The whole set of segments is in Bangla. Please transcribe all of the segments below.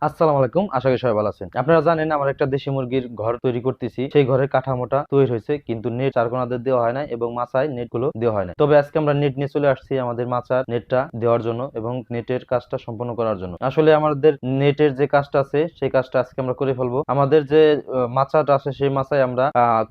আসসালামু আলাইকুম, আশা করি সবাই ভালো আছেন। আপনারা জানেন আমার একটা দেশি মুরগির ঘর তৈরি করতেছি। সেই ঘরের কাঠামোটা তৈরি হয়েছে, কিন্তু নেট চারকোনাদের দেওয়া হয় না এবং মাচায় নেট গুলো দেওয়া হয় না। তবে আজকে আমরা নেট নিয়ে চলে আসছি আমাদের মাচার নেটটা দেওয়ার জন্য এবং নেটের কাজটা সম্পন্ন করার জন্য। আসলে আমাদের নেটের যে কাজটা আছে সেই কাজটা আজকে আমরা করে ফেলবো। আমাদের যে মাচাটা আছে সেই মাচায় আমরা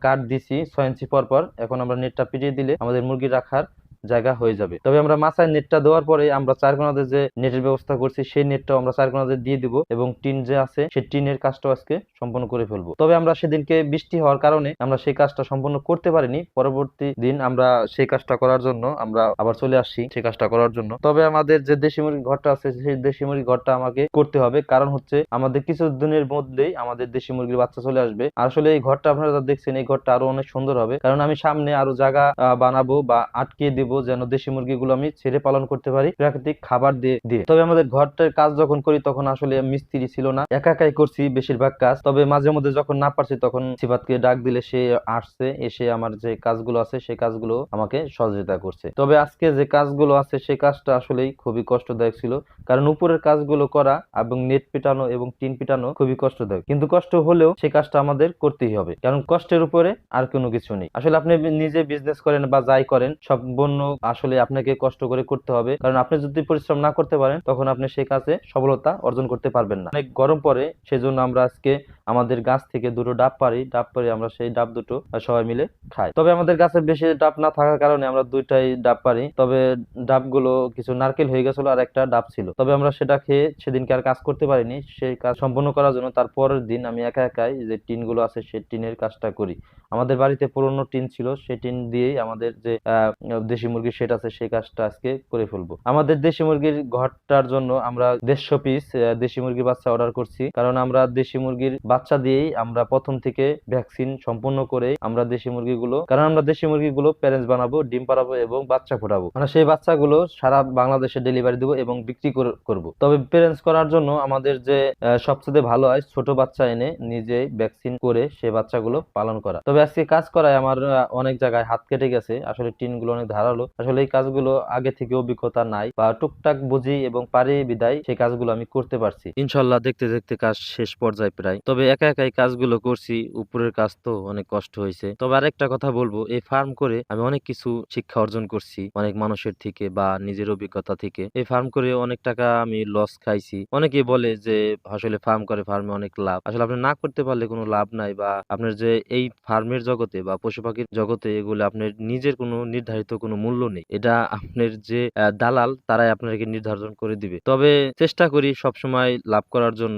কাঠ দিছি 6 ইঞ্চি পর পর। এখন আমরা নেটটা পিটিয়ে দিলে আমাদের মুরগি রাখার জায়গা হয়ে যাবে। তবে আমরা মাচায় নেটটা দেওয়ার পরে আমরা চারকোনাতে যে নেটের ব্যবস্থা করছি সেই নেটটাও আমরা চারকোনাতে দিয়ে দিব এবং টিন যে আছে সেই টিনের কাজটাও আজকে সম্পন্ন করে ফেলবো। তবে আমরা সেদিনকে বৃষ্টি হওয়ার কারণে আমরা সেই কাজটা সম্পন্ন করতে পারিনি। পরবর্তী দিন আমরা সেই কাজটা করার জন্য আমরা আবার চলে আসছি সেই কাজটা করার জন্য। তবে আমাদের যে দেশি মুরগির ঘরটা আছে সেই দেশি মুরগির ঘরটা আমাকে করতে হবে, কারণ হচ্ছে আমাদের কিছু দিনের মধ্যেই আমাদের দেশি মুরগির বাচ্চা চলে আসবে। আসলে এই ঘরটা আপনারা যা দেখছেন এই ঘরটা আরো অনেক সুন্দর হবে, কারণ আমি সামনে আরো জায়গা বানাবো বা আটকে দিব যেন দেশি মুরগিগুলো আমি ছেড়ে পালন করতে পারি প্রাকৃতিক খাবার দিয়ে দিয়ে। তবে আমাদের ঘরটার কাজ যখন করি তখন আসলে মিস্ত্রি ছিল না, একা একাই করছি বেশিরভাগ কাজ। তবে মাঝে মধ্যে যখন না পারছি তখন সিফাতকে ডাক দিলে সে আসছে, এসে আমার যে কাজগুলো আছে সেই কাজগুলো আমাকে সহযোগিতা করছে। তবে আজকে যে কাজগুলো আছে সেই কাজটা আসলেই খুবই কষ্টদায়ক ছিল, কারণ উপরের কাজগুলো করা এবং নেট পিটানো এবং টিন পিটানো খুবই কষ্টদায়ক, কিন্তু কষ্ট হলেও সেই কাজটা আমাদের করতেই হবে, কারণ কষ্টের উপরে আর কোনো কিছু নেই। আসলে আপনি নিজে বিজনেস করেন বা যাই করেন সম্পূর্ণ আসলে আপনাকে কষ্ট করে করতে হবে, কারণ আপনি যদি পরিশ্রম না করতে পারেন তখন আপনি সেই কাজে সফলতা অর্জন করতে পারবেন না। অনেক গরম পড়ে, সেজন্য আমরা আজকে আমাদের গাছ থেকে দুটো ডাব পারি, ডাব পারি আমরা সেই ডাব দুটো সবাই মিলে খাই। তবে আমাদের গাছে বেশি ডাব না থাকার কারণে আমরা দুইটাই ডাব পারি। তবে ডাবগুলো কিছু নারকেল হয়ে গেছিল আর একটা ডাব ছিল, তবে আমরা সেটা খেয়ে সেদিনকে আর কাজ করতে পারিনি। সেই কাজ সম্পন্ন করার জন্য তার পরের দিন আমি একা একাই যে টিন গুলো আছে সেই টিনের কাজটা করি। আমাদের বাড়িতে পুরনো টিন ছিল, সেই টিন দিয়েই আমাদের যে দেশি মুরগির সেট আছে সেই কাজটা আজকে করে ফেলবো। আমাদের দেশি মুরগির ঘরটার জন্য আমরা 150 পিস দেশি মুরগির বাচ্চা অর্ডার করছি, কারণ আমরা দেশি মুরগির বাচ্চা দিয়েই আমরা প্রথম থেকে ভ্যাকসিন সম্পূর্ণ করে আমরা দেশি মুরগিগুলো, কারণ আমরা দেশি মুরগিগুলো প্যারেন্টস বানাবো, ডিম পাড়াবো এবং বাচ্চা ফোটাবো। আমরা সেই বাচ্চাগুলো সারা বাংলাদেশে ডেলিভারি দেবো এবং বিক্রি করব। তবে প্যারেন্টস করার জন্য আমাদের যে সবচেয়ে ভালো হয় ছোট বাচ্চা এনে নিজে ভ্যাকসিন করে সেই বাচ্চাগুলো পালন করা। তবে আজকে কাজ করায় আমার অনেক জায়গায় হাত কেটে গেছে, আসলে টিন গুলো অনেক ধারালো। আসলে এই কাজগুলো আগে থেকে অভিজ্ঞতা নাই বা টুকটাক বুঝি এবং পারি বিদায় সেই কাজগুলো আমি করতে পারছি। ইনশাল্লাহ দেখতে দেখতে কাজ শেষ পর্যায়ে প্রায়। তবে একা একাই কাজগুলো করছি, উপরের কাজ তো অনেক কষ্ট হয়েছে। তবে আরেকটা কথা বলবো, এই ফার্ম করে আমি অনেক কিছু শিক্ষা অর্জন করছি অনেক মানুষের থেকে বা নিজের অভিজ্ঞতা থেকে। এই ফার্ম করে অনেক টাকা আমি লস খাইছি। অনেকে বলে যে আসলে ফার্ম করে ফার্মে অনেক লাভ, আসলে আপনি না করতে পারলে কোনো লাভ নাই, বা আপনার যে এই ফার্মের জগতে বা পশু পাখির জগতে এগুলো আপনার নিজের কোনো নির্ধারিত কোনো মূল্য নেই। এটা আপনার যে দালাল তারাই আপনাকে নির্ধারণ করে দিবে। তবে চেষ্টা করি সবসময় লাভ করার জন্য,